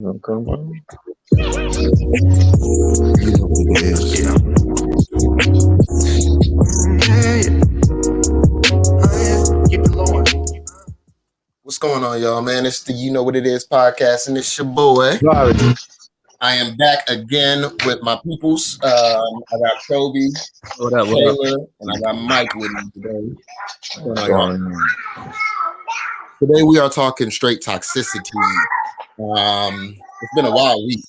Oh, come on. You know what it is. Yeah. Yeah, yeah. Oh, yeah. Keep it low. What's going on, y'all, man? It's the You Know What It Is podcast, and it's your boy. Sorry. I am back again with my peoples. I got Toby, What up? What up? Taylor, and I got Mike with me today. What's going What's on, y'all? going on? Today we are talking straight toxicity. It's been a wild week,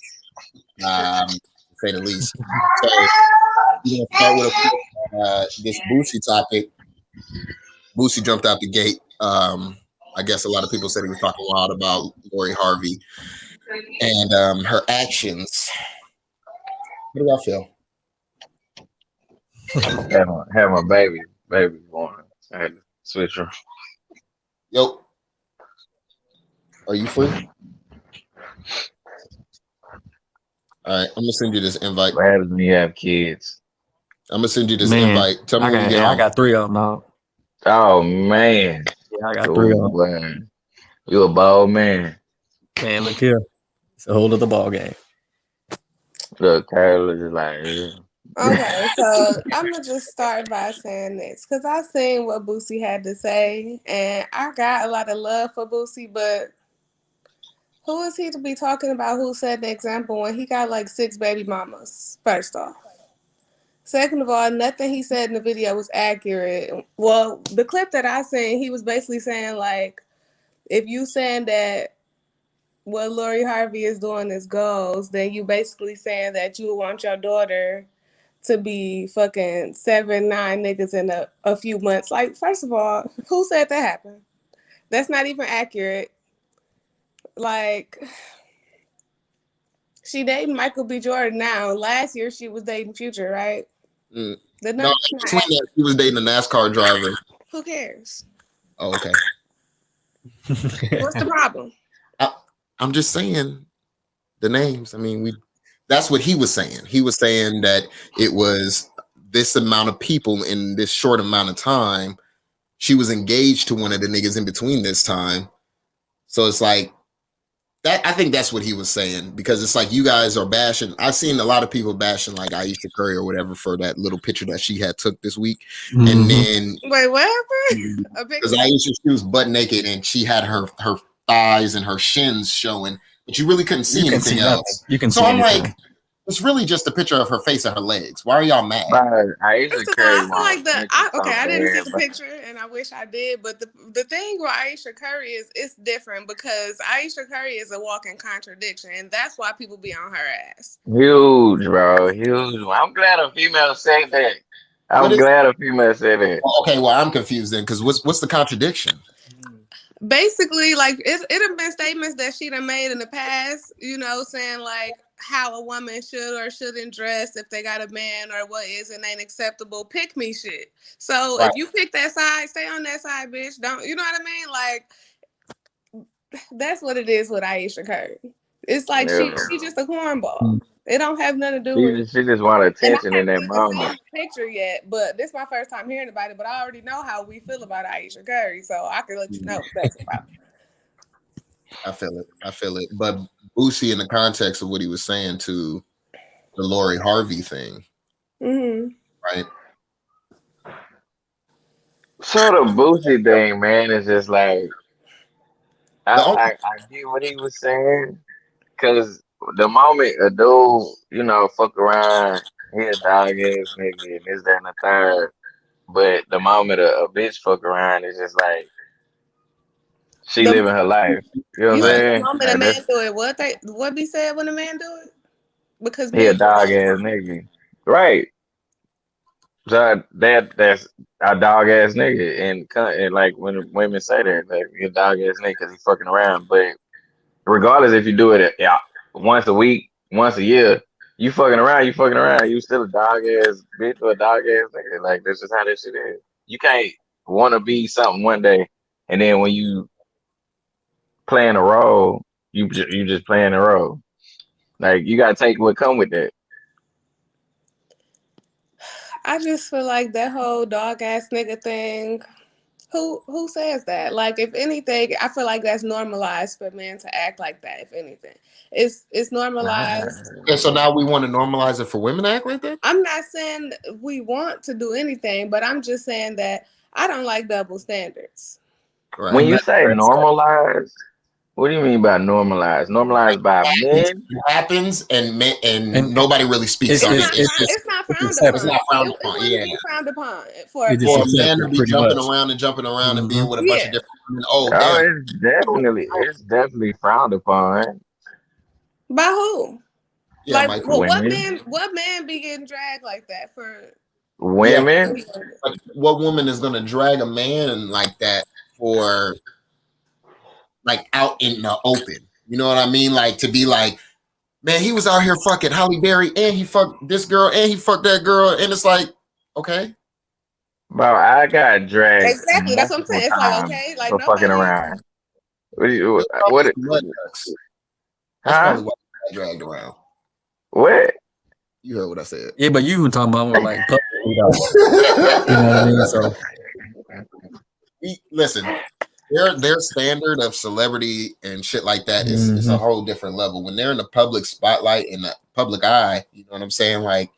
to say the least. So we're gonna start with this Boosie topic. Boosie jumped out the gate. I guess a lot of people said he was talking wild about Lori Harvey and her actions. What do y'all feel? Have my baby born. I had to switch her. Yo, are you free? All right, I'm gonna send you this invite. What happens when you have kids? I'm gonna send you this Man, invite. Tell me I when you got get I home. got three of them, dog. Oh man. Yeah, I got three Oh of them. man. You a bold man. Man, look here. It's a whole other ball game. Look, Carol is like, Okay, so I'm gonna just start by saying this because I seen what Boosie had to say, and I got a lot of love for Boosie, but who is he to be talking about who set the example when he got like 6 baby mamas? First off. Second of all, nothing he said in the video was accurate. Well, the clip that I seen, he was basically saying like, if you saying that what Lori Harvey is doing is goals, then you basically saying that you want your daughter to be fucking 7, 9 niggas in a few months. Like, first of all, who said that happened? That's not even accurate. Like, she dating Michael B. Jordan now. Last year she was dating Future, right? Mm. The No, numbers in not between accurate. that, he was dating a NASCAR driver. Who cares? Oh, okay. What's the problem? I, I'm just saying the names. I mean, that's what he was saying. He was saying that it was this amount of people in this short amount of time. She was engaged to one of the niggas in between this time. So it's like that. I think that's what he was saying because it's like you guys are bashing. I've seen a lot of people bashing like Aisha Curry or whatever for that little picture that she had took this week. And then Wait, what happened? A because picture? Aisha, she was butt naked and she had her thighs and her shins showing, but you really couldn't see You can anything see nothing. else. You can So see I'm anything. like, it's really just a picture of her face and her legs. Why are y'all mad? but First Aisha of all, I Curry feel won't like mention okay, I something didn't see bad, the but picture, and I wish I did. But the thing with Aisha Curry is it's different because Aisha Curry is a walking contradiction, and that's why people be on her ass. huge, bro. Huge. I'm glad a female said that. What I'm is glad a female said that. okay? Well, I'm confused then because what's the contradiction? Basically, like it have been statements that she done made in the past, saying like how a woman should or shouldn't dress if they got a man or what is and ain't acceptable. Pick me shit. So Right. if you pick that side, stay on that side, bitch. Don't you know what I mean? Like that's what it is with Aisha Curry. It's like she Yeah. she just a cornball. It don't have nothing to do She with. just, she just wanted And I attention in haven't that even seen moment. the picture yet, but this is my first time hearing about it. But I already know how we feel about Aisha Curry, so I can let you know what that's about. I feel it. I feel it. But Boosie, in the context of what he was saying to the Lori Harvey thing, Mm-hmm. right? So the Boosie thing, man, is just like The only, I get what he was saying, cause the moment a dude, fuck around, he a dog ass nigga and this, that, and the third. But the moment a bitch fuck around, it's just like she The living her life. You know what You I'm said right. the saying? moment a Like man that's do it, what be said when a man do it? Because he a men do it dog all the ass time. nigga, right? So that's a dog ass nigga, and like when women say that, like he a dog ass nigga because he fucking around. But regardless if you do it yeah, once a week, once a year, you fucking around, you still a dog ass bitch or a dog ass nigga. Like that's just how this shit is. You can't want to be something one day, and then when you playing a role, you just playing a role. Like you gotta take what come with that. I just feel like that whole dog ass nigga thing. Who says that? Like, if anything, I feel like that's normalized for men to act like that. If anything, it's normalized. Okay, so now we want to normalize it for women to act like that? I'm not saying we want to do anything, but I'm just saying that I don't like double standards. Right. When you That's say fair to say. normalized, what do you mean by normalized? Like Normalized by men? it happens and And nobody really speaks on It's it. not. It's just It's not it's frowned it's upon. accepted. not frowned It upon. wouldn't Yeah. be frowned upon for a It's just For a dude. man to accepted be pretty jumping much. around and jumping around and being Hmm. with a bunch of Yeah. different women. Oh, Oh, damn. it's definitely frowned upon. By who? Yeah, Like, Michael. well, Women, what man be getting dragged like that for? Yeah. women. But what woman is gonna drag a man like that for like out in the open? You know what I mean? Like to be like, man, he was out here fucking Halle Berry and he fucked this girl and he fucked that girl. And it's like, okay. Bro, I got dragged Exactly. That's what I'm multiple saying. It's like, times okay, like for fucking nobody. around. What? Do you, It's probably what? some mud ducks. That's Huh? probably why he got dragged around. What? You heard what I said. Yeah, but you were talking about more like publicly, though. You know what I mean? So Listen, their standard of celebrity and shit like that is a mhm. whole different level. When they're in the public spotlight in the public eye, you know what I'm saying? Like,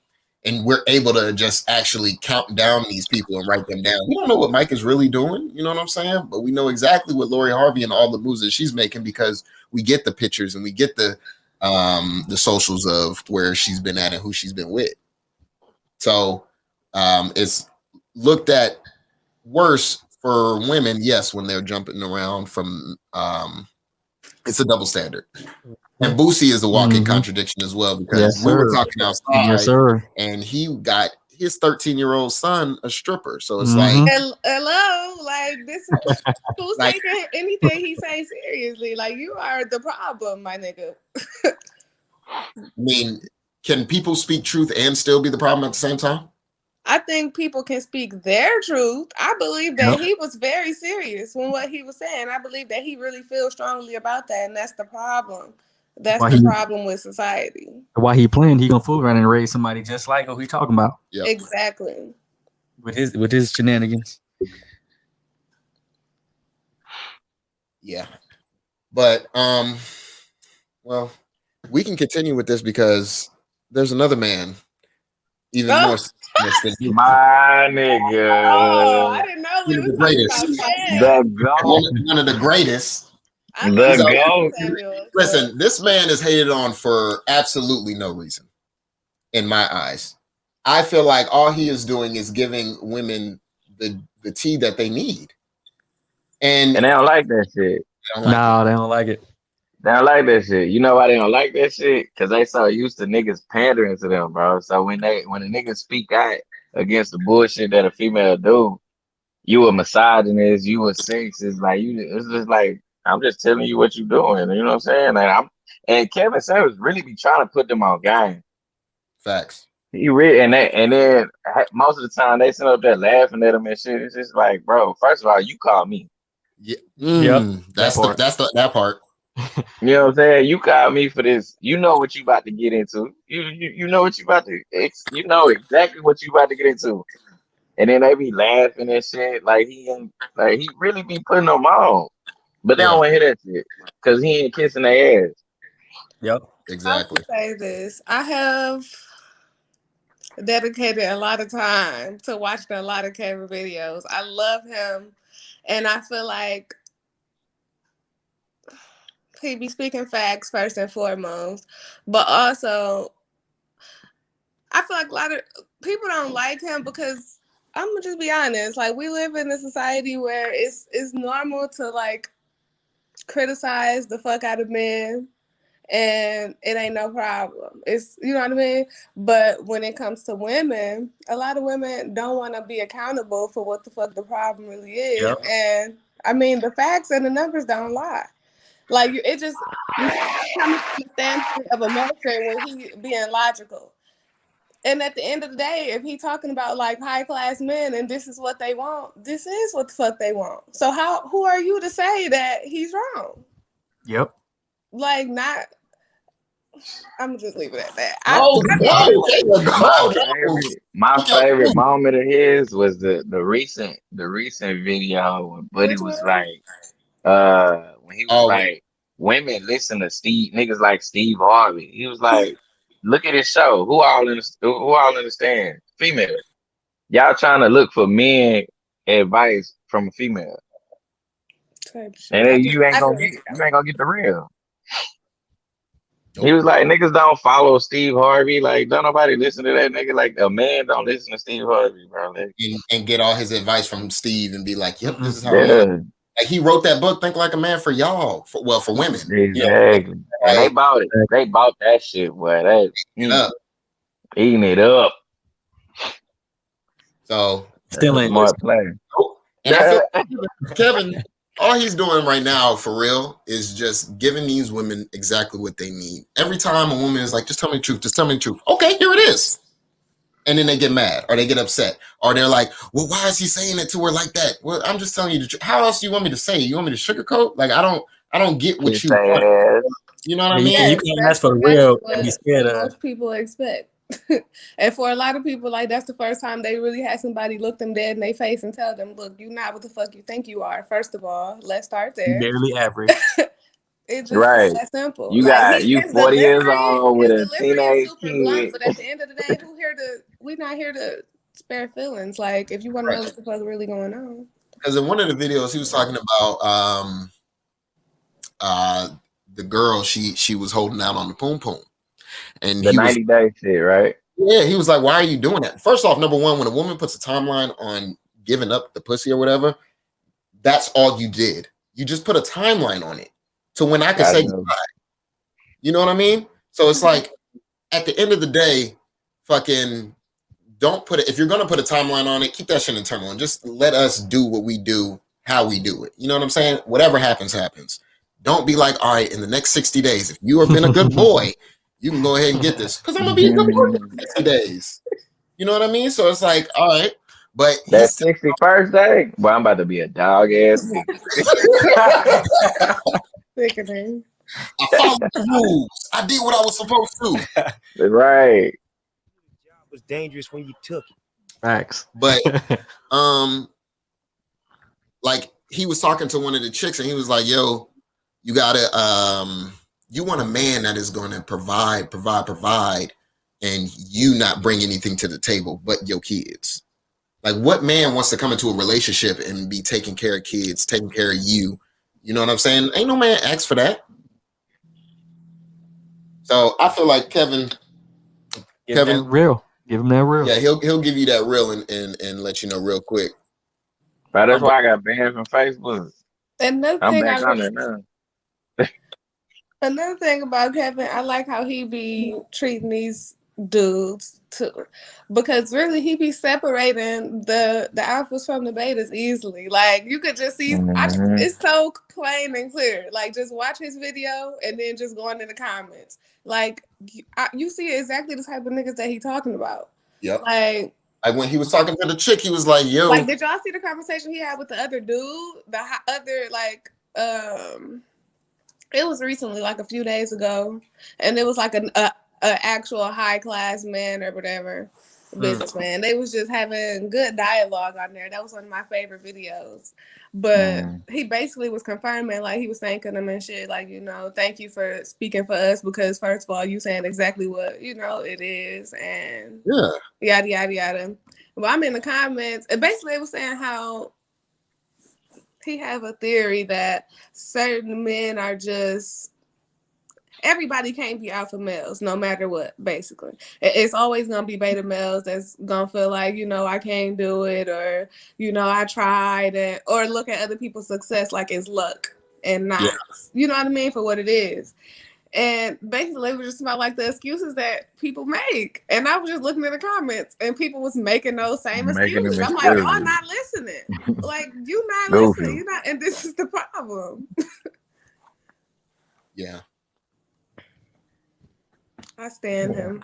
and we're able to just actually count down these people and write them down. We don't know what Mike is really doing, you know what I'm saying? But we know exactly what Lori Harvey and all the moves that she's making because we get the pictures and we get the socials of where she's been at and who she's been with. So it's looked at worse for women, yes, when they're jumping around from it's a double standard. And Boosie is a walking Mhm. contradiction as well because Yes, we were sir. talking Yes, outside sir. and he got his 13-year-old son a stripper. So it's like Hmm. Hello, like this. Who's like taking anything he says seriously? Like, you are the problem, my nigga. I mean, can people speak truth and still be the problem at the same time? I think people can speak their truth. I believe that Yep. he was very serious when what he was saying. I believe that he really feels strongly about that, and that's the problem. That's While the he problem with society. while he playing, he gonna fool around and raise somebody just like who he talking about Yep. Exactly. with his shenanigans. Yeah. But well, we can continue with this because there's another man even more Oh, serious than you. My oh, I nigga, didn't know we One of was the talking greatest. about that. the goat, One of the greatest. I the He's love out here. Kevin goat. Samuels. Listen, this man is hated on for absolutely no reason, in my eyes. I feel like all he is doing is giving women the tea that they need, and And they don't like that shit. I don't like it. No, they don't like it. They don't like that shit. You know why they don't like that shit? Because they so used to niggas pandering to them, bro. So when a nigga speak out against the bullshit that a female do, you a misogynist, you a sexist, like you. It's just like I'm just telling you what you doing. You know what I'm saying? And Kevin Samuels really be trying to put them on game. Facts. He really and then most of the time they sit up there laughing at him and shit. It's just like, bro, first of all, you call me. Yeah, Yep, that that's part. that part. You know what I'm saying? You called me for this. You know what you about to get into. You know what you about to. You know exactly what you about to get into. And then they be laughing and shit. Like he ain't. Like he really be putting them on. But they don't Yeah, want to hear that shit because he ain't kissing their ass. Yep. I will exactly. say this. I have dedicated a lot of time to watching a lot of Kevin videos. I love him, and I feel like he be speaking facts first and foremost, but also I feel like a lot of people don't like him because I'm gonna just be honest. Like, we live in a society where it's normal to like criticize the fuck out of men, and it ain't no problem. It's, you know what I mean? But when it comes to women, a lot of women don't want to be accountable for what the fuck the problem really is. Yep. And I mean, the facts and the numbers don't lie. Like, it just, you coming from the standpoint of emotion when he being logical. And at the end of the day, if he talking about like high class men and this is what they want, this is what the fuck they want. So who are you to say that he's wrong? Yep. Like, not I'm just leave it at that. Oh, go, Kayla, My go. No. favorite moment of his was the recent video when Buddy Which was one? like, when he was Oh, like, women listen to Steve niggas like Steve Harvey. He was like, look at his show. Who all understand? Female. Y'all trying to look for men advice from a female. Type shit. And then I do. you ain't gonna get the real. He nope. was like, niggas don't follow Steve Harvey. Like, don't nobody listen to that nigga. Like, a man don't listen to Steve Harvey, bro. Like, And get all his advice from Steve and be like, yep, this is how I'm gonna. yeah, Like he wrote that book, Think Like a Man, for y'all. For women. You know, exactly. And they like bought it. They bought that shit, boy. That it up. eating it up. So That's Still a ain't smart listening. play. and I feel like Kevin, all he's doing right now for real is just giving these women exactly what they need. Every time a woman is like, just tell me the truth, just tell me the truth. Okay, here it is. And then they get mad or they get upset or they're like, well, why is he saying it to her like that? Well, I'm just telling you the truth. How else do you want me to say it? You want me to sugarcoat? Like, I don't get what Kiss you want. ass. You know what I And mean? you Yes, can't that's ask for the exactly real and be what scared of. most people expect. And for a lot of people, like that's the first time they really had somebody look them dead in their face and tell them, "Look, you're not what the fuck you think you are." First of all, let's start there. Barely average. It just is Right. that simple. You Like got you 40 years old with his a delivery is teenage super blunt, kid. but at the end of the day, we're not here to spare feelings. Like if you want to know what the fuck really going on. Because in one of the videos he was talking about uh the girl she was holding out on the poom poom. And The he was 90-day shit, right? yeah, he was like, why are you doing that? First off, number one, when a woman puts a timeline on giving up the pussy or whatever, that's all you did. You just put a timeline on it to when I could I say know. goodbye. You know what I mean? So it's like at the end of the day, fucking don't put it. If you're gonna put a timeline on it, keep that shit internal and just let us do what we do, how we do it. You know what I'm saying? Whatever happens, happens. Don't be like, all right, in the next 60 days, if you have been a good boy, you can go ahead and get this. Because I'm gonna be a good boy for 60 days. You know what I mean? So it's like, all right, but That he's 61st day, well, I'm about to be a dog ass nigga. Sickening. I followed the rules. I did what I was supposed to. Right. The job was dangerous when you took it. Facts. But like he was talking to one of the chicks and he was like, yo, you gotta you want a man that is gonna provide and you not bring anything to the table but your kids. Like what man wants to come into a relationship and be taking care of kids, taking care of you? You know what I'm saying? Ain't no man asks for that. So I feel like Kevin, Give him that real. Give him that real. yeah, he'll give you that real and let you know real quick. But that's I'm why I got banned from Facebook. Another I'm thing back on there now. Another thing about Kevin, I like how he be treating these dudes too, because really he be separating the alphas from the betas easily. Like you could just see, Mhm. it's so plain and clear. Like just watch his video and then just go into the comments. Like you see exactly the type of niggas that he talking about. Yep. Like when he was talking to the chick, he was like, yo, did y'all see the conversation he had with the other dude? The other it was recently, like a few days ago, and it was like a actual high class man or whatever, businessman. They was just having good dialogue on there. That was one of my favorite videos. But he basically was confirming, like he was thanking them and shit, like thank you for speaking for us because first of all, you saying exactly what it is, and yeah, yada yada yada. Well, I'm in the comments, and basically it was saying how he have a theory that certain men are just everybody can't be alpha males no matter what. Basically it's always gonna be beta males that's gonna feel like I can't do it, or I tried, or look at other people's success like it's luck and not you know what I mean, for what it is. And basically it was just about like the excuses that people make. And I was just looking at the comments and people was making those same Making excuses. them I'm like, y'all excuses. not listening. Like you not listening. Goofy. You're not, and this is the problem. yeah. I stand him.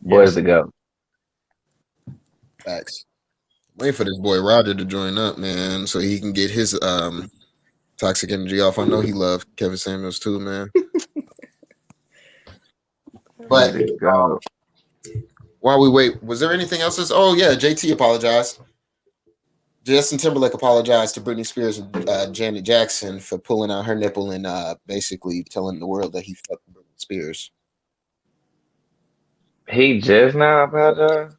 Boys to go. Facts. Wait for this boy Roger to join up, man, so he can get his toxic energy off. I know he loved Kevin Samuels too, man. But Let it go. while we wait, was there anything else? Oh yeah, JT apologized. Justin Timberlake apologized to Britney Spears and Janet Jackson for pulling out her nipple and basically telling the world that he fucked Britney Spears. He just now apologized.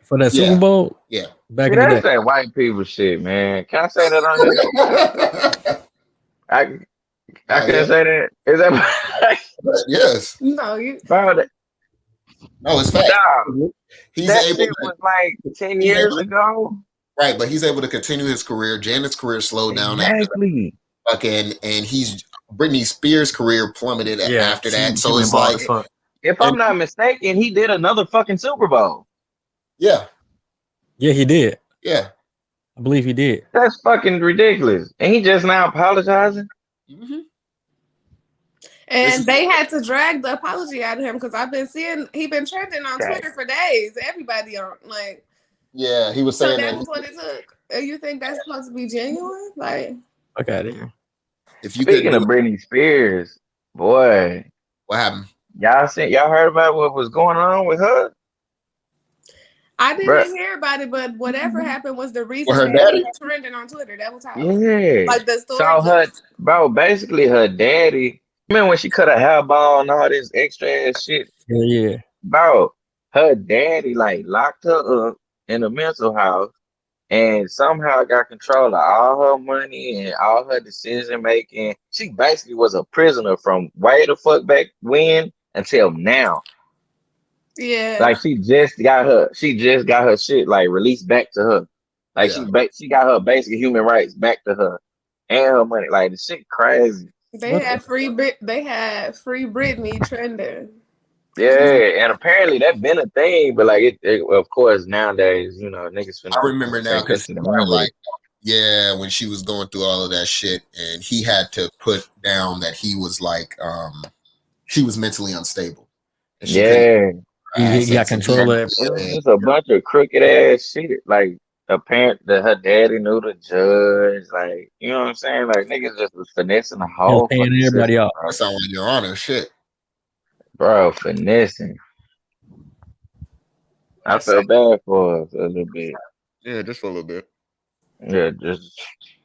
For that Yeah. Super Bowl Yeah. back See, in the day. that's that white people shit, man. Can I say that on here? I I Yeah. couldn't say that. Is that Yes. No, you. bro? No, it's fact. Dog, He's that able shit to, was like 10 he's years able, ago. right, but he's able to continue his career. Janet's career slowed down after Exactly. that. Fucking, and he's Britney Spears' career plummeted Yeah, after that. she So went it's bald like, as fuck. If and I'm not mistaken, he did another fucking Super Bowl. yeah, Yeah, he did. yeah. I believe he did. That's fucking ridiculous. And he just now apologizing. Mm-hmm. And they had to drag the apology out of him because I've been seeing he been trending on Okay. Twitter for days. Everybody on like. Yeah, he was So saying that's that what it took. And you think that's supposed to be genuine? Like, Okay, out of here. if you couldn't Speaking do of it, Britney Spears, boy, what happened? y'all heard about what was going on with her? I Bruh. didn't hear about it, but whatever happened was the With reason her that daddy? he was trending on Twitter. That was how. Yeah. Like the story. So her, bro, basically her daddy, remember when she cut her hair ball and all this extra ass shit? Yeah. Bro, her daddy like locked her up in a mental house and somehow got control of all her money and all her decision making. She basically was a prisoner from way the fuck back when until now. Yeah. Like she just got her shit like released back to her. Like Yeah. she got her basic human rights back to her and her money. Like the shit crazy. They had free Britney trending. Yeah, and apparently that been a thing, but like it of course nowadays, you know, niggas I finna remember now take that because shit and run with like, it. yeah, when she was going through all of that shit, and he had to put down that he was like, she was mentally unstable, and she couldn't. Yeah. He got control of it. It was just a bunch of crooked ass shit. Like apparent that her daddy knew the judge. Like, you know what I'm saying? Like niggas just was finessing the He was whole paying fucking everybody system, off. That sound like Your Honor shit. bro. Finessing. I felt bad for her a little bit. Yeah, just for a little bit. Yeah, just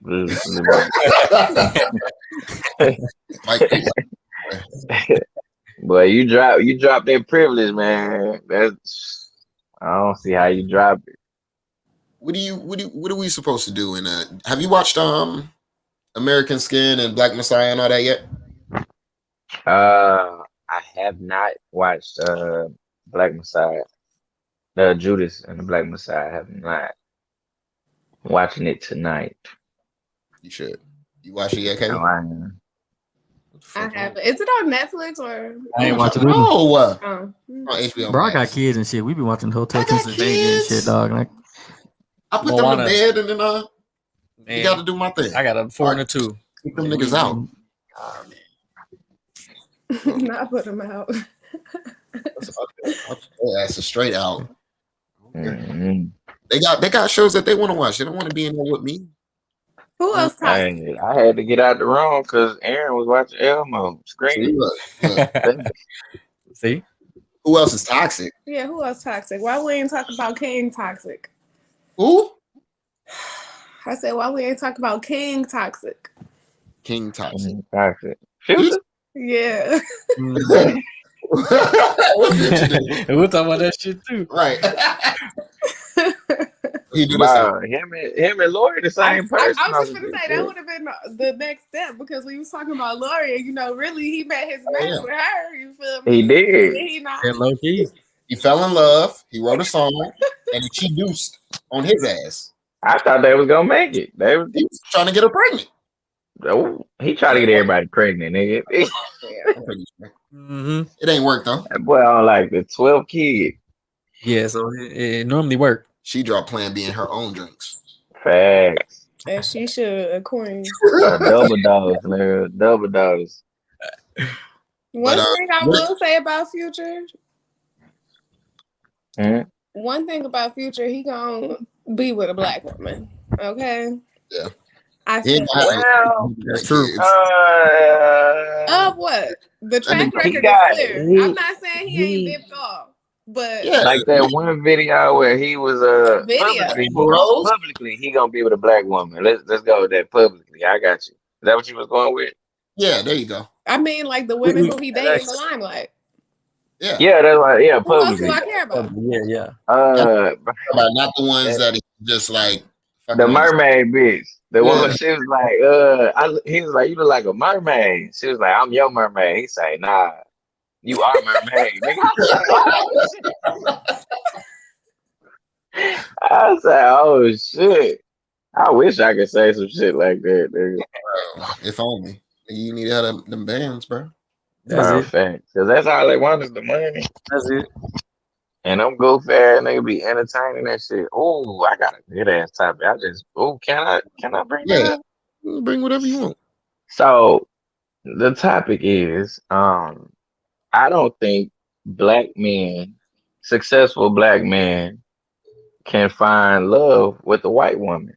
a little bit. Like, Boy, you drop that privilege, man. That's I don't see how you drop it. what are we supposed to do? In have you watched American Skin and Black Messiah and all that yet? I have not watched Black Messiah. Judas and the Black Messiah. I have not watching it tonight. You should. You watch it yet, No, Kayla? I am. I haven't. Is it on Netflix or? I ain't watching it. Oh, Oh. on HBO Bro, I got Max. kids and shit. We be watching Hotel I got Transylvania and kids. shit, dog. Like, I put them Moana. to bed and then you man, got to do my thing. I got a 4 and a 2. Keep them niggas out. Not put them out. Their ass is straight out. Mhm. They got shows that they want to watch. They don't want to be in there with me. Who else talks? I had to get out the room because Aaron was watching Elmo See, screaming. look. See? Who else is toxic? Yeah, who else toxic? Why we ain't talk about King toxic? Who? I said, why we ain't talk about King toxic? King toxic. Toxic. Future? Yeah. What Future do? We'll talk about that shit too. Right. He do the Wow, him and Lori the same person. I was just gonna say that would have been the next step because we was talking about Lori, and you know, really he met his match with her. You feel me? He did. Did he not? Yeah, low key. He fell in love. He wrote a song, and he cheat-deuced on his ass. I thought they was gonna make it. They was, He was trying to get her pregnant. oh, he tried to get everybody pregnant, nigga. I'm pretty sure. Mm-hmm. It ain't worked though. That boy on like the 12 kids. Yeah, so it normally work. She dropped Plan B in her own drinks. Facts. And she should, a queen. A double dose, nigga. Double dose. One thing I will say about Future. Mhm. One thing about Future, he gonna be with a black woman. Okay. Yeah. I He said, ain't gonna have That's no true. kids. of what? The track He record got- is clear. he- I'm not saying saying he ain't dipped off, but Yeah, like that one video where he was what video? publicly he gonna be with a black woman. Let's go with that publicly. I got you. Is that what you was going with? yeah. There you go. I mean, like the women who he dating in the That's- limelight. Yeah, Yeah, that's like Who else do publicly. I care about? Yeah. about not the ones that just like The fucking on the. mermaid bitch. The one Yeah. she was like, he was like, you look like a mermaid. She was like, I'm your mermaid. He say, nah, you are mermaid. Nigga, I say, oh shit. I wish I could say some shit like that, nigga. If only you need out of them bands, bro. That's Bro, it. fact. Cause that's all they want is the money. That's it. And them goofy ass nigga be entertaining that shit. Oh, I got a good ass topic. Can I bring that Yeah, up? bring whatever you want. So the topic is I don't think black men, successful black men, can find love with a white woman.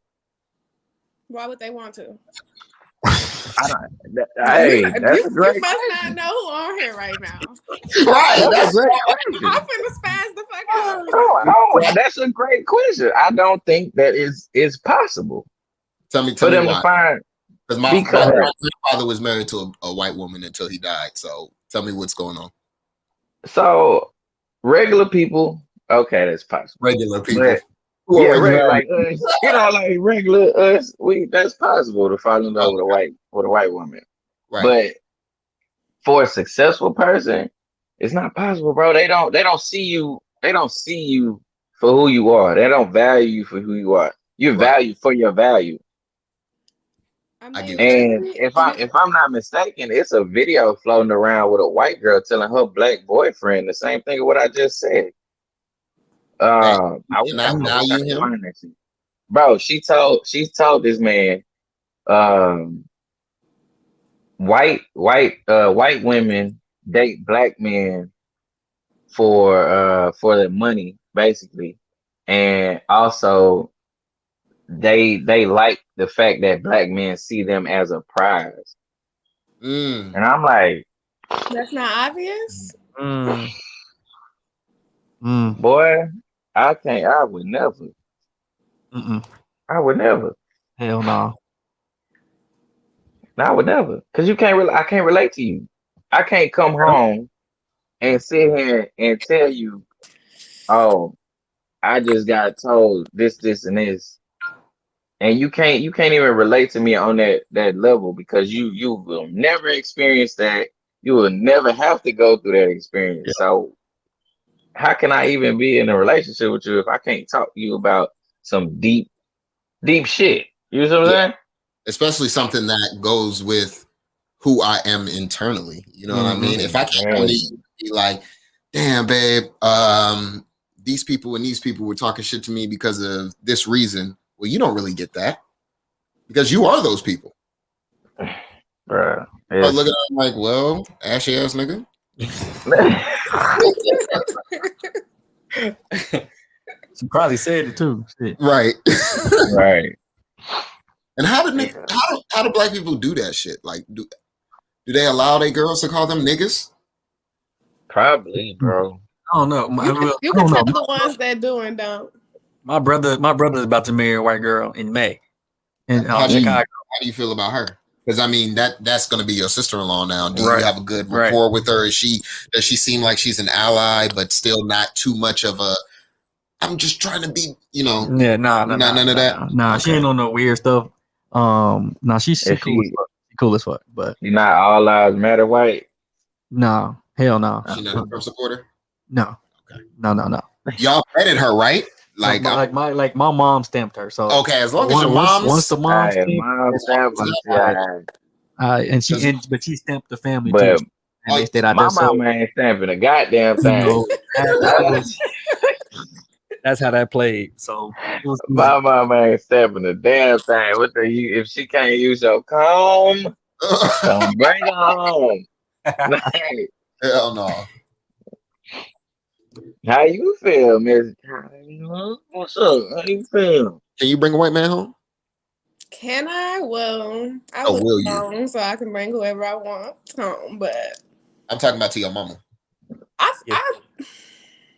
Why would they want to? I don't. Hey, that's a You great must not question. know who on here right now. Right. That's a great I'm question. finna spaz the fuck out. Oh, that's a great question. I don't think that is possible Tell me for them to why. find Because my because grandfather was married to a white woman until he died. So tell me what's going on. so regular people, okay, that's possible. Regular people But who yeah, already married. like us, like regular us, we that's possible to fall in love with a white woman. Right. But for a successful person, it's not possible, bro. They don't see you for who you are. They don't value you for who you are. You're Right. valued for your value. I I mean, get what you And if I'm not mistaken, it's a video floating around with a white girl telling her black boyfriend the same thing of what I just said. that. I wish I Now you could him. find that shit. Bro, she told this man, um, white women date black men for the money, basically. And also they like the fact that black men see them as a prize. Mm. And I'm like, that's not obvious. Mm. Mm. boy, I would never. Mm-mm. I would never. Hell no. No, I would never. Cause I can't relate to you. I can't come home and sit here and tell you, oh, I just got told this, and this. And you can't even relate to me on that level because you will never experience that. You will never have to go through that Yeah. experience. So how can I even be in a relationship with you if I can't talk to you about some deep shit? You know what I'm Yeah. saying? Especially something that goes with who I am internally. You know what I mean? If I can't come to you and be like, damn, babe, these people and these people were talking shit to me because of this reason. Well, you don't really get that because you are those people. Bruh. But look at I'm like, well, ashy ass nigga. She probably said it too. Shit. Right. Right. And how do black people do that shit? Like, do they allow their girls to call them niggas? Probably, bro. I don't know. You I can don't tell know. the ones that do and don't. My brother is about to marry a white girl in May in How do Chicago. you feel about her? Because I mean that's going to be your sister-in-law now. Do Right. you have a good Right. rapport with her? Does she seem like she's an ally, but still not too much of a? I'm just trying to be, Yeah, none of that. Nah, she ain't on no weird stuff. Nah, she If cool as fuck. She cool as fuck. But she not all lives matter white. no, hell no. She not a Trump supporter. No. Okay. No. Y'all vetted her, right? Like, my mom stamped her. So okay, as long as your once the mom Hey, stamped, mom samples, yeah. but she stamped the family too. But And they stayed out my there. So mama ain't stamping a goddamn you thing. know that's how that played. So it was My mama ain't stamping a damn thing. If she can't use your comb, don't bring her home. hell no. How you feel, Miss? What's up? How you feel? Can you bring a white man home? Can I? Well, I Oh, was will you? alone, so I can bring whoever I want home. But I'm talking about to your mama. I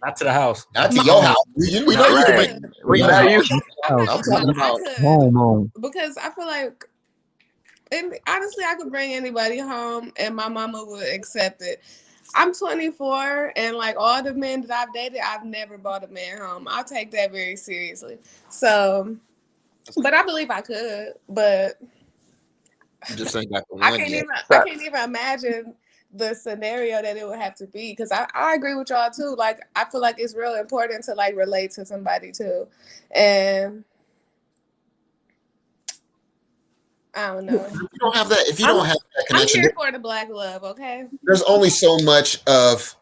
Not to the house. Not to your house. We know you can Right. bring. We Yeah. know you. House. I'm talking I about. could Home. because I feel like, and honestly, I could bring anybody home and my mama would accept it. I'm 24 and like all the men that I've dated, I've never brought a man home. I take that very seriously. So, but I believe I could, but You just ain't got the I one can't yet. even I can't even imagine the scenario that it would have to be because I agree with y'all too. Like I feel like it's real important to like relate to somebody too. And I don't know. If you don't have that, if you don't have that I'm connection, here for the black love, okay? there's only so much of,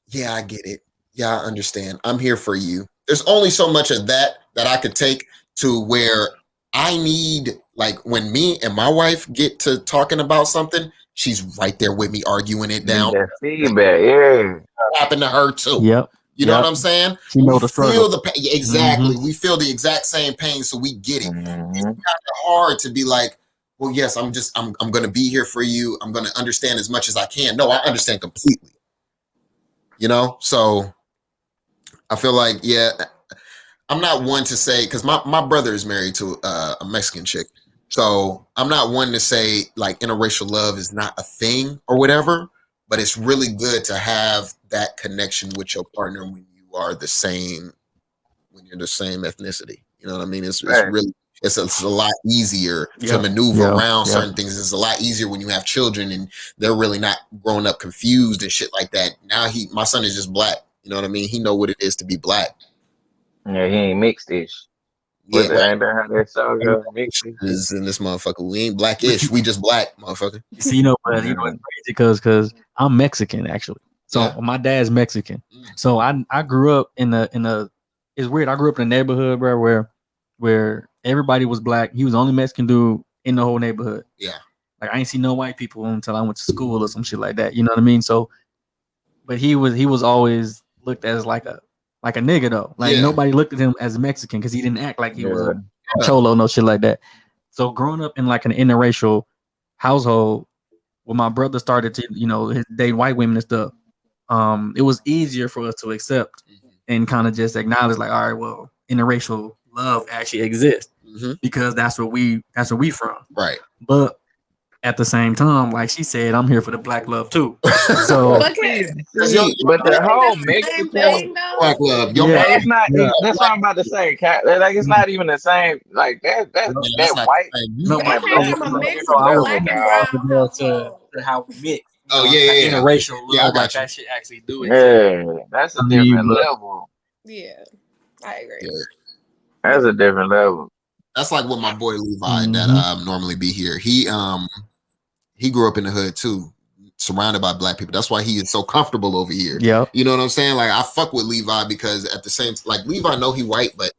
yeah, I get it. Yeah, I understand. I'm here for you. There's only so much of that I could take to where I need, like, when me and my wife get to talking about something, she's right there with me arguing it Need down. that feedback. Yeah. Happened to her too. Yep. You know what I'm saying? She know We the feel struggle. the pain. Exactly. We feel the exact same pain, so we get it. It's Mhm. kind of hard to be like, well, yes, I'm going to be here for you. I'm going to understand as much as I can. No, I understand completely. You know? So I feel like, yeah, I'm not one to say, because my brother is married to a Mexican chick. So I'm not one to say like interracial love is not a thing or whatever, but it's really good to have that connection with your partner when you are the same, when you're the same ethnicity. You know what I mean? It's Right. really, it's a lot easier to maneuver around certain things. It's a lot easier when you have children and they're really not growing up confused and shit like that. Now my son is just black. You know what I mean? He know what it is to be black. Yeah, he ain't mixed-ish. Yeah, Ain't that how that song go? Mixed-ish. is in this motherfucker. We ain't blackish. We just black, motherfucker. See, you know, it's crazy because I'm Mexican actually. So Yeah. my dad's Mexican. So I grew up in a. It's weird. I grew up in a neighborhood, bro, where everybody was black. He was the only Mexican dude in the whole neighborhood. Yeah. Like I ain't see no white people until I went to school or some shit like that. You know what I mean? So, but he was always looked as like a nigga though. Like nobody looked at him as Mexican because he didn't act like he was a cholo, no shit like that. So growing up in like an interracial household, when my brother started to date white women and stuff, it was easier for us to accept and kind of just acknowledge like, all right, well, interracial love actually exists because that's where we from. Right. But at the same time, like she said, I'm here for the black love too. So, but the whole Mexican black love, it's not. That's what I'm about to say. Like it's not even the same. Like that white. No, I came from a mixed black and brown household. To how we mix. Oh yeah. Interracial love, I got you. that shit actually do exist. Yeah, that's a different level. Yeah, I agree. Yeah. That's a different level. That's like what my boy Levi that normally be here. He grew up in the hood too, surrounded by black people. That's why he is so comfortable over here. Yeah. You know what I'm saying? Like I fuck with Levi because at the same, like Levi know he white, but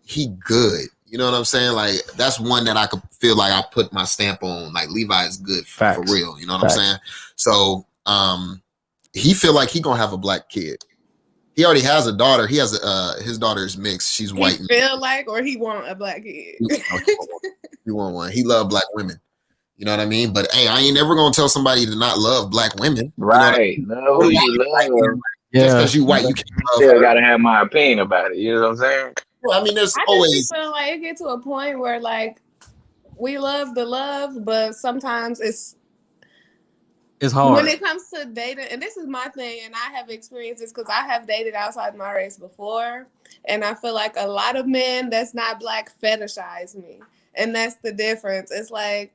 he good. You know what I'm saying? Like that's one that I could feel like I put my stamp on. Like Levi is good for real. You know what I'm saying? So he feel like he gonna have a black kid. He already has a daughter. He has his daughter is mixed. She's white. He feel like, or he want a black kid. He want one. He love black women. You know what I mean? But hey, I ain't never gonna tell somebody to not love black women. Right. You know love who you love. Just because you white, you can't love still her. Gotta have my opinion about it. You know what I'm saying? Well, I mean, there's I always just feel like it get to a point where like we love the love, but sometimes it's hard when it comes to dating. And this is my thing, and I have experienced this because I have dated outside my race before, and I feel like a lot of men that's not black fetishize me, and that's the difference. It's like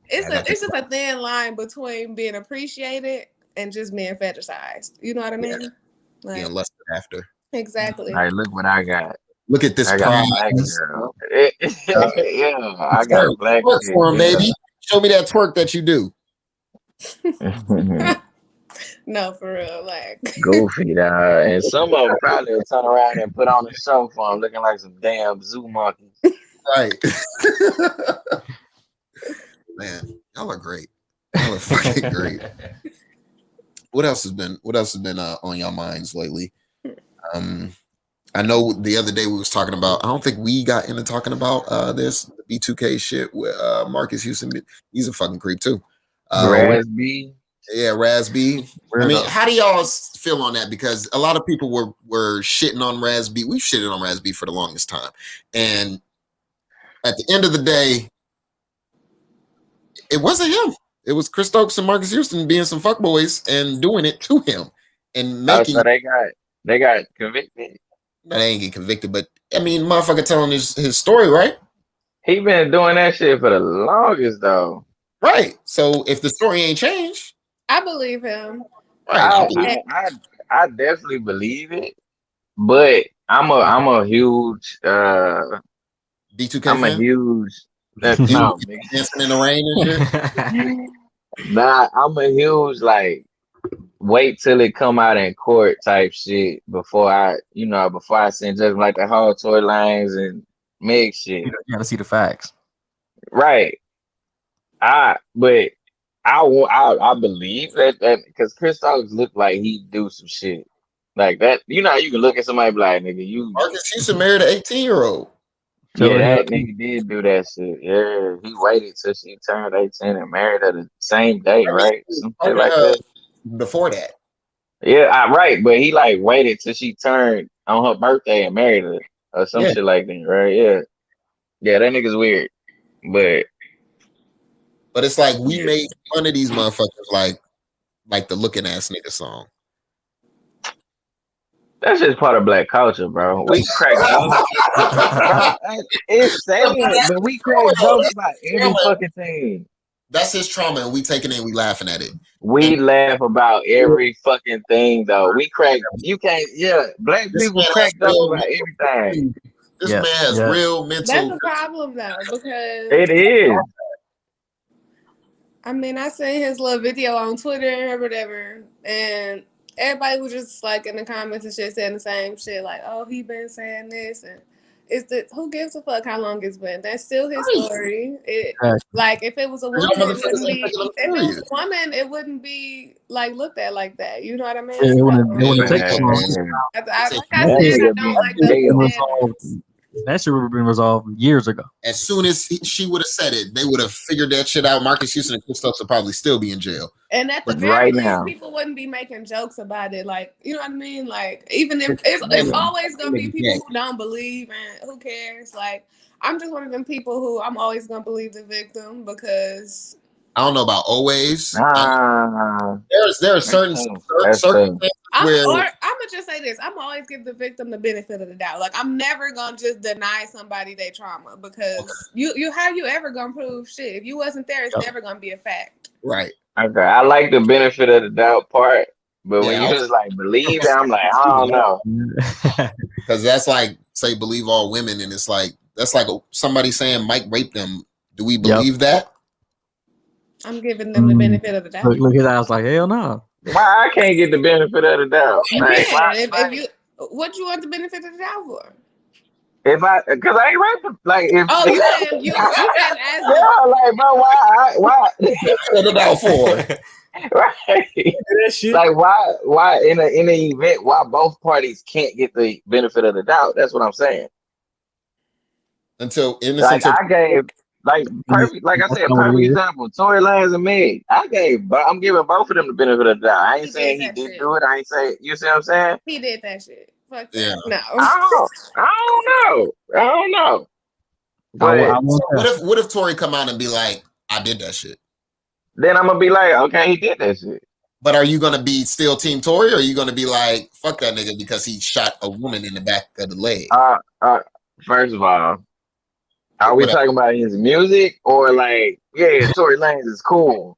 it's just a thin line between being appreciated and just being fetishized. You know what I mean? Like, being lusted after. Exactly. Like, look what I got. Look at this I got a black girl. Yeah, I got a black twerk for him, girl. baby. Show me that twerk that you do. No, for real, like goofy, dog. And some of them probably will turn around and put on a show for them, looking like some damn zoo monkeys. Right. Man, y'all are great. Y'all are fucking great. What else has been on your minds lately? I know the other day we was talking about, I don't think we got into talking about this B2K shit with Marcus Houston. He's a fucking creep too. Grass B. Yeah, Raz B. I mean, how do y'all feel on that? Because a lot of people were shitting on Raz B. We've shitted on Raz B for the longest time, and at the end of the day, it wasn't him. It was Chris Stokes and Marcus Houston being some fuckboys and doing it to him and Oh, making. so they got convicted. No, they ain't get convicted, but I mean, motherfucker telling his story, right? He been doing that shit for the longest though. Right. So if the story ain't changed, I believe him. right? I I believe I I, I definitely believe it, but I'm a huge B2K I'm a fan. huge He was no dancing in the rain and shit. nigga. Nah, I'm a huge like wait till it come out in court type shit before before I send judgment like the whole Tory Lanez and Meg shit. You gotta see the facts. Right. But I believe that because Chris Stokes looked like he do some shit like that. You know, how you can look at somebody and be like, nigga, Marcus Houston married an 18-year-old. Tell yeah, her hell. that nigga did do that shit. Yeah, he waited till she turned 18 and married her the same day, I mean, right? Some shit fucking like her that. before that. Yeah, right. But he like waited till she turned on her birthday and married her or some Yeah. shit like that, right? Yeah, yeah, that nigga's weird, but But it's like we yeah, made fun of these motherfuckers like the looking ass nigga song. that's just part of black culture, bro. We crack jokes. Bro, it's sad, but we crack jokes about every fucking thing. That's his trauma, and we taking it and we laughing at it. And We laugh about every fucking thing, though. We crack. You can't. Yeah, black this people man has crack jokes real about everything. mental. This Yeah, man has yeah. real That's mental. a problem though, because It is. I mean, I seen his little video on Twitter or whatever, and everybody was just like in the comments and shit saying the same shit, like, "Oh, he been saying this," and who gives a fuck how long it's been? That's still his Right. story. Right. Like if it was a Y'all woman, it motherfuckers wouldn't ain't be. taking them If it was serious. a woman, it wouldn't be like looked at like that. You know what I They mean? wouldn't. They So, wouldn't take so long. Man, like I that said, I nigga don't be like That shit double been jail. resolved. standards. That shit would have been resolved years ago. As soon as she would have said it, they would have figured that shit out. Marcus Houston and Chris Stokes would probably still be in jail. And at the But very Right least, now. people wouldn't be making jokes about it. Like, you know what I mean? Like, even if it's nigga, always gonna be people gay. who don't believe, and who cares? Like, I'm just one of them people who I'm always gonna believe the victim because I don't know about always. Ah, There are that's certain tough. That's tough. circumstances where I'm gonna just say this. I'm always give the victim the benefit of the doubt. Like, I'm never gonna just deny somebody their trauma because you how you ever gonna prove shit? If you wasn't there, it's Yep. never gonna be a fact. right. Okay, I like the benefit of the doubt part, but when Yeah, you just like believe it, I'm like, I don't know. because that's like say believe all women, and it's like that's like somebody saying Mike raped them. Do we Yep. believe that? I'm giving them the benefit of the doubt. Look, his eyes like hell no. Why I can't get the benefit of the doubt? You Like, can if you what you want the benefit of the doubt for. because I ain't raping, like, if, Oh, you saying you saying as yeah, the like, bro, why, What about for? right? That shit. Like, why in an event, why both parties can't get the benefit of the doubt? That's what I'm saying. Until Like, innocence. I gave, like, perfect, like I That's said, not what perfect it is. example, Tory Lanez and Meg. I'm giving both of them the benefit of the doubt. I ain't he did saying he that did shit. do it. I ain't saying, you see what I'm saying? He did that shit. Fuck Yeah. that. No. I don't know. I But want that. What if Tory come out and be like, I did that shit? then I'm gonna be like, okay, he did that shit. But are you gonna be still Team Tory, or are you gonna be like, fuck that nigga because he shot a woman in the back of the leg? First of all, are we Whatever. talking about his music or like, yeah, Tory Lanez is cool?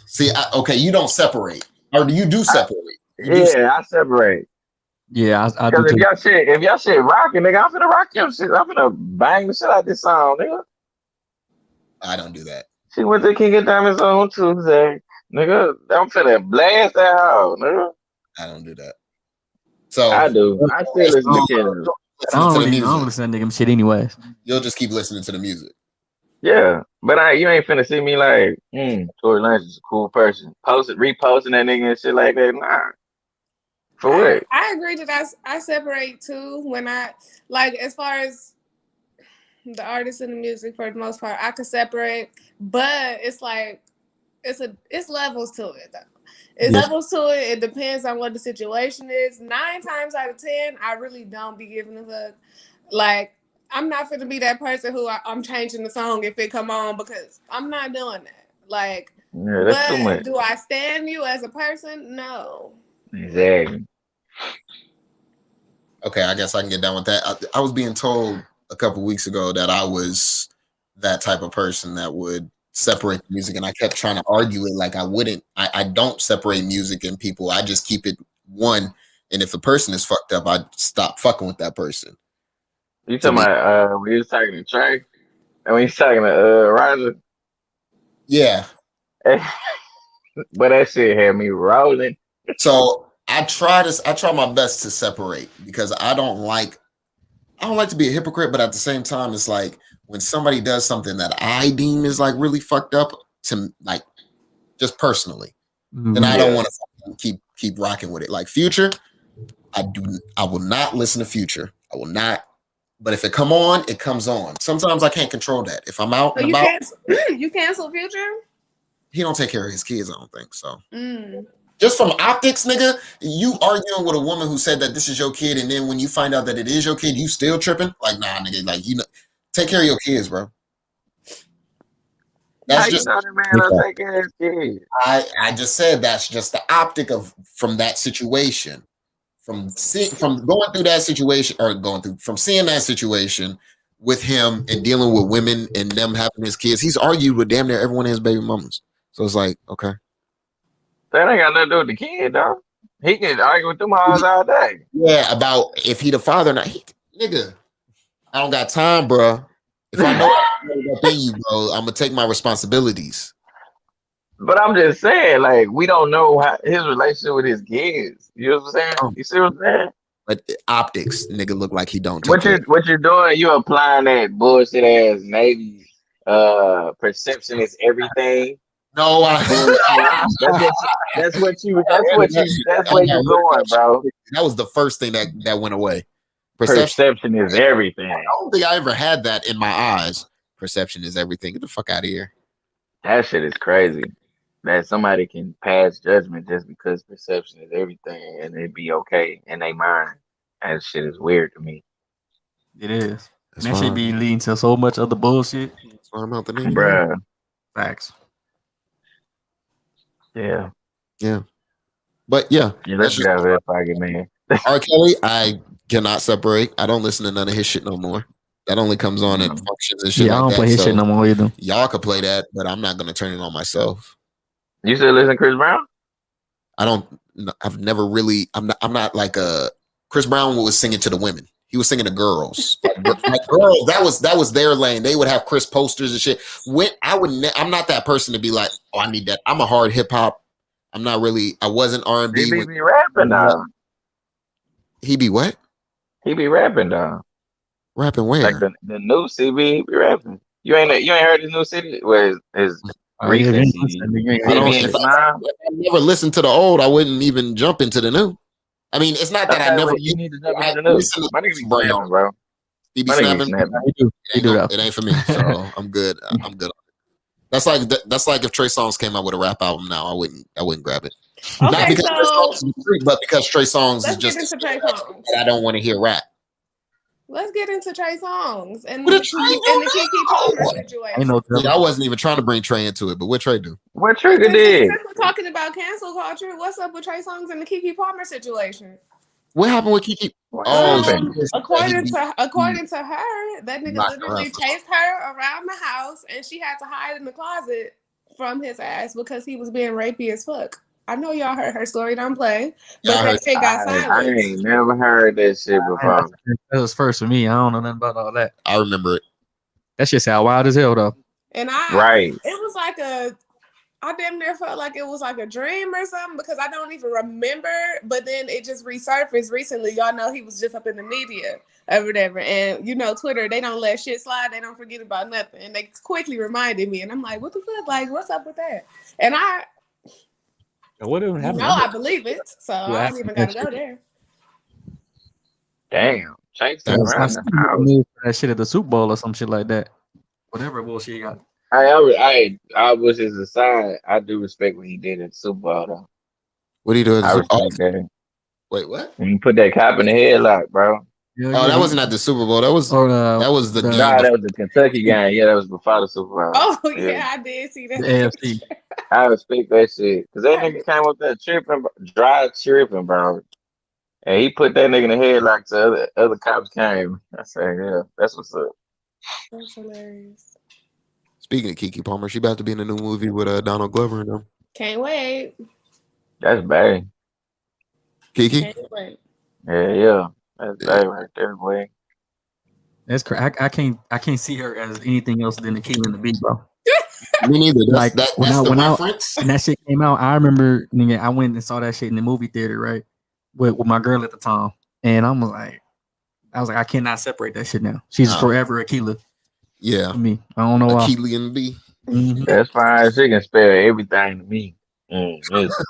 See, okay, you don't separate, or do you do I, separate? You do. yeah, I separate. Yeah, I do Because too. if y'all shit rocking, nigga, I'm finna rock your shit. I'm finna bang the shit out this song, nigga. I don't do that. She went to King of Diamonds on Tuesday, nigga. I'm finna blast that hoe, nigga. I don't do that. So I do. I still listen to I Kendrick. listening to the don't music. listen to nigga shit anyways. You'll just keep listening to the music. Yeah, but you ain't finna see me like, Tory Lanez is a cool person. Reposting that nigga and shit like that. Nah, for what? I agree that I separate too when I like as far as the artist and the music for the most part I could separate, but it's like it's levels to it though. It's levels to it. It depends on what the situation is. 9 times out of 10, I really don't be giving a fuck. Like, I'm not finna be that person who I'm changing the song if it come on, because I'm not doing that. Like, Yeah, that's too but much. do I stand you as a person? No. Exactly. Okay, I guess I can get down with that. I was being told a couple weeks ago that I was that type of person that would separate music, and I kept trying to argue it like I wouldn't. I don't separate music and people. I just keep it one. And if a person is fucked up, I stop fucking with that person. You To talking me, about when you was talking to Trey and when you was talking to Roger? yeah. But that shit had me rolling. So I try my best to separate because I don't like to be a hypocrite, but at the same time, it's like when somebody does something that I deem is like really fucked up to like just personally, then I don't Yeah. want to keep rocking with it. Like Future, I will not listen to Future. I will not. But if it come on, it comes on. Sometimes I can't control that. If I'm out So and you about, cancel Future? he don't take care of his kids. I don't think so. Mm. Just from optics, nigga, you arguing with a woman who said that this is your kid, and then when you find out that it is your kid, you still tripping? Like, nah, nigga, like take care of your kids, bro. How That's you just know that man don't take care of his kids? I just said that's just the optic of from that situation. From going through that situation or going through from seeing that situation with him and dealing with women and them having his kids, he's argued with damn near everyone in his baby mamas. So it's like, okay. That ain't got nothing to do with the kid, though. He can argue with them hoes all day. Yeah, about if he the father or not. Nigga, I don't got time, bro. If I know up in you, bro, I'm gonna take my responsibilities. But I'm just saying, like, we don't know how his relationship with his kids. You know what I'm saying? Oh, You see what I'm saying? but optics, nigga, look like he don't take care. What you're doing, you applying that bullshit ass Navy perception is everything No, bullshit. That's where you going, bro. that was the first thing that went away. Perception. Perception is everything. I don't think I ever had that in my eyes. Perception is everything. Get the fuck out of here. That shit is crazy. That somebody can pass judgment just because perception is everything and it be okay in their mind. That shit is weird to me. It is. That's And that should fine. be leading to so much other bullshit. That's why I'm out the name. Bruh. Facts. Yeah. Yeah. But yeah, Yeah, that's let's just get out of here, fucking man. R. Kelly. I cannot separate. I don't listen to none of his shit no more. That only comes on at functions and shit Yeah, I like don't that. play his shit no more either. Y'all could play that, but I'm not gonna turn it on myself. You still listen to Chris Brown? I don't. I've never really. I'm not like a Chris Brown was singing to the women. He was singing to girls. Like girls, that was their lane. They would have Chris posters and shit. I'm not that person to be like, oh, I need that. I'm a hard hip hop. I'm not really. I wasn't R&B. He be rapping though. He be what? He be rapping though. Rapping where? Like the new CB, he be rapping. You ain't heard his new CD? Well, his recent CD. CB and Slime. If I never listened to the old, I wouldn't even jump into the new. I mean, it's not that I Okay, never. well, you need to jump into the I new. listen to My nigga be Brown. snapping, bro. He be My nigga be snapping. snapping. It ain't for me, so I'm good. I'm good. That's like if Trey Songz came out with a rap album now, I wouldn't grab it. Not Okay, because Trey so Songz is free, but because Trey Songz is let's get just into Trey Songz. I don't want to hear rap. Let's get into Trey Songz and What the did Trey Kiki Palmer do? situation. Yeah, I wasn't even trying to bring Trey into it, but what Trey do? What Trigger did? Since we're talking about cancel culture, what's up with Trey Songz and the Kiki Palmer situation? What happened with Kiki? According to her, that nigga literally chased her around the house, and she had to hide in the closet from his ass because he was being rapey as fuck. I know y'all heard her story, don't play, but that shit got silenced. I ain't never heard that shit before. That was first for me. I don't know nothing about all that. I remember it. That shit sound wild as hell though. And right. It was like I damn near felt like it was like a dream or something because I don't even remember. But then it just resurfaced recently. Y'all know he was just up in the media or whatever. And you know, Twitter, they don't let shit slide. They don't forget about nothing. And they quickly reminded me. And I'm like, what the fuck? Like, what's up with that? And what happened? I believe it. So I don't even gotta go there. Damn. Chase around the house. That shit at the Super Bowl or some shit like that. Whatever bullshit he got. I was his aside. I do respect what he did at the Super Bowl though. What do you do? I respect that. Wait, what? When you put that cop in the headlock, bro. Yeah, Oh, yeah. that wasn't at the Super Bowl. That was Or the the game Nah, that before. was the Kentucky game. Yeah, that was before the Super Bowl. Oh Yeah. yeah, I did see the that AFC. picture. I respect that shit. Cause that I nigga did. came up there tripping, dry tripping, bro. And he put that nigga in the headlock so other cops came. I said, yeah, that's what's up. That's hilarious. Speaking of Kiki Palmer, she about to be in a new movie with Donald Glover and them. Can't wait. That's bad. Kiki? Can't wait. Yeah, yeah. That's Yeah. bad right there, boy. That's crazy. I can't see her as anything else than the King and the Bee, bro. Me neither. Like That's the reference. when that shit came out, I remember nigga, I went and saw that shit in the movie theater, right? With my girl at the time. And I was like, I cannot separate that shit now. She's No. forever Aquila Yeah. for me. I don't know why. Achillean B. Mhm. That's fine. She can spell everything to me. Listen,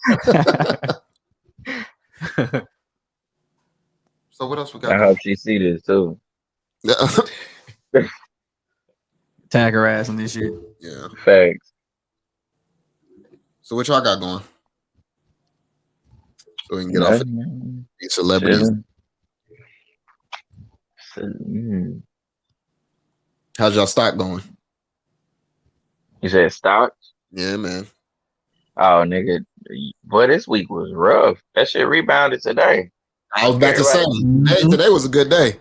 So what else we I got hope going? she see this too. Tag her ass and this shit. Yeah. Facts. So what y'all got going? So we can get off of Nothing. these celebrities. Chilling. Mm. How's y'all stock going? You said stocks? Yeah, man. Oh, nigga. Boy, this week was rough. That shit rebounded today. I was about to say Everybody, today was a good day.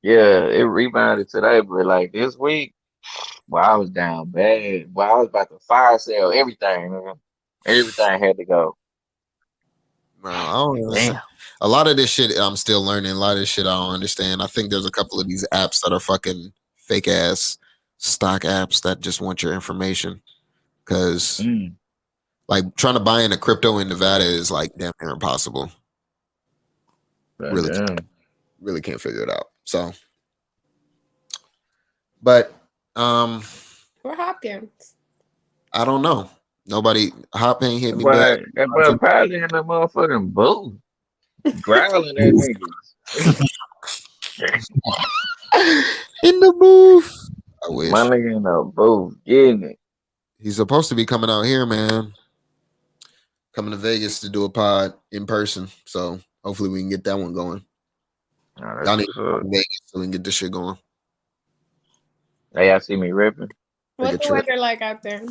yeah, it rebounded today, but like this week, well, I was down bad. Well, I was about to fire sale everything, man. Everything had to go. No, I don't understand. Damn. A lot of this shit I'm still learning. A lot of this shit I don't understand. I think there's a couple of these apps that are fucking fake ass stock apps that just want your information. Cause Mm. like trying to buy into crypto in Nevada is like damn near impossible. Really, Damn. really can't figure it out. So, but We're Hopkins. I don't know. Nobody Hop ain't hit me back. But that boy probably in the motherfucking booth growling at niggas. In the booth. I wish. My nigga in the booth getting it. He's supposed to be coming out here, man. Coming to Vegas to do a pod in person. So hopefully we can get that one going. Oh, Y'all that's need what's to come up. to Vegas so we can get this shit going. Hey, y'all see me ripping? Take a What's the trip. weather like out there?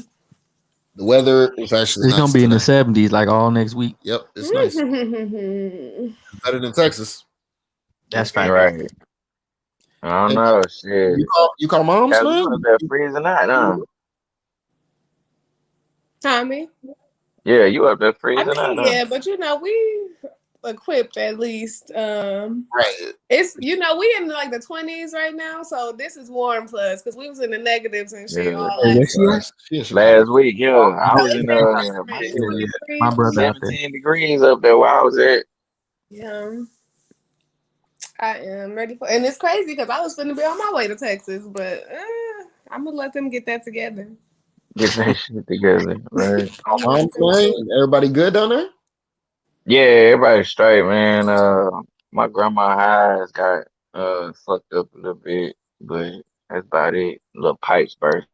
The weather is actually It's nice gonna be in the today. 70s like all next week. Yep, it's nice. Better than Texas. That's Okay. fact. Right. I don't Hey, know. Shit. you call moms, Hell, you man? up there freezing out, huh? Tommy. Yeah, you up there I freezing out, mean, huh? yeah, but we equipped at least. Right. It's we in like the 20s right now, so this is warm plus because we was in the negatives and shit Yeah. all Oh, last what's week. yours? She in Chicago. Last week, yeah. I So was it's in been nice for about me. Yeah, yeah. 23. My brother out there. 17 degrees up there where I was at. Yeah, I am ready for, and it's crazy because I was finna be on my way to Texas, but I'm gonna let them get that together. Get that shit together, right? I'm gonna Moms, let them man. do it. Everybody good down there? Yeah, everybody straight, man. My grandma highs got fucked up a little bit, but that's about it. Little pipes burst.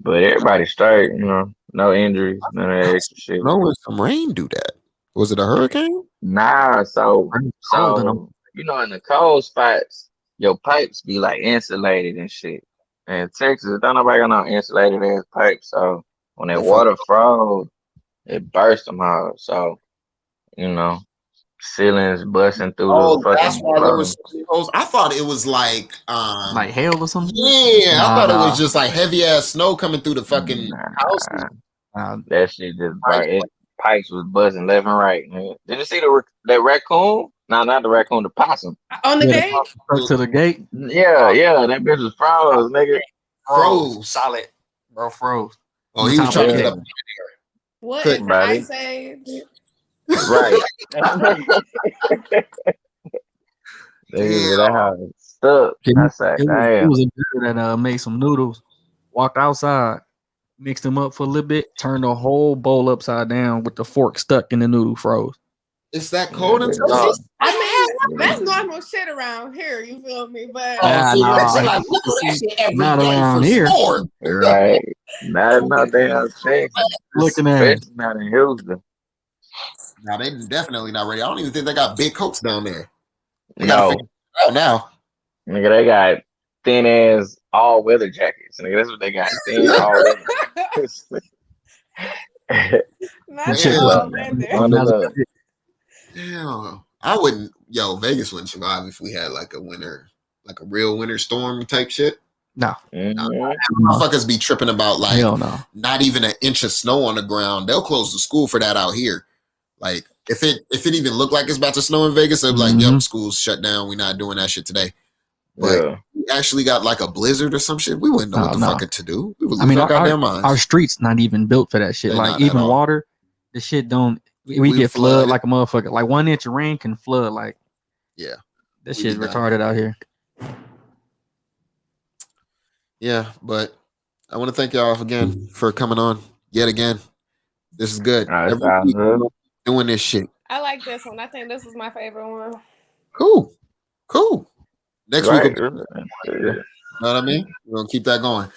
But everybody straight, no injuries, none of that extra shit. No, when some rain do that. Was it a hurricane? Nah, It's cold in them. in the cold spots, your pipes be like insulated and shit. And Texas, don't nobody got no insulated ass pipes, so when that Motherfucker. water froze, it burst them out. So, you know, ceilings busting through the Oh, that's fucking why there was floor. so many holes. I thought it was like Like hail or something? yeah, I thought it Nah, was just like heavy ass snow coming through the fucking houses. Nah, nah. that shit just Like, burst. Pipes was buzzing left and right. Man. Did you see that raccoon? No, not the raccoon, the possum. On the Yeah, gate. stuck to the gate. Yeah, yeah, that bitch was froze, nigga. froze. Solid. Bro, froze. Oh, On the he was top of trying the to get Yeah, gate. up. What Could in the about it. ice age? Right. Nigga Damn. said that house is stuck. I said, It damn. was a girl that made some noodles, walked outside, mixed them up for a little bit, turned the whole bowl upside down with the fork stuck in the noodle, froze. It's that Yeah, cold in bitch gone. Texas? I mean, That's normal shit around here. You feel me? But Nah, See, nah, see, like, we do that shit every not day around for here. sport. Right. Not no damn Texas. Looking at Especially not in Houston. Now they definitely not ready. I don't even think they got big coats down there. They gotta No. figure it out now. Nigga, they got thin ass all weather jackets. Nigga, that's what they got. Thin all weather jackets. not Shit, Yeah. all Bundle weather. up. Damn. I wouldn't. Yo, Vegas wouldn't survive if we had like a winter, like a real winter storm type shit. No, Motherfuckers be tripping about like hell no. not even an inch of snow on the ground. They'll close the school for that out here. Like if it even looked like it's about to snow in Vegas, they'll be like, "Yep, school's shut down. We're not doing that shit today." But Yeah. we actually got like a blizzard or some shit. We wouldn't know what the fuck to do. We would lose our goddamn minds. Our streets not even built for that shit. They Like not even at all. water, the shit don't. We get flooded like a motherfucker. Like 1 inch of rain can flood. Like yeah, that we shit be done. retarded out here. Yeah, but I want to thank y'all again for coming on yet again. This is good. Every week doing this shit. I like this one. I think this is my favorite one. Cool. Next week, Yeah. know what I mean? We're gonna keep that going.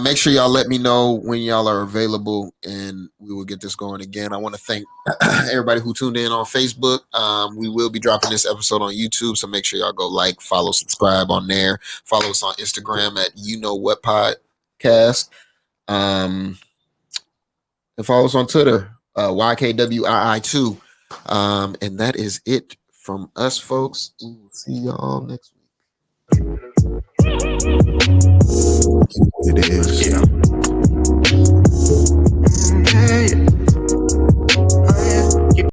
Make sure y'all let me know when y'all are available, and we will get this going again. I want to thank everybody who tuned in on Facebook. We will be dropping this episode on YouTube, so make sure y'all go like, follow, subscribe on there. Follow us on Instagram at You Know What Podcast. And follow us on Twitter, YKWII2. And that is it from us, folks. We'll see y'all next week. It is.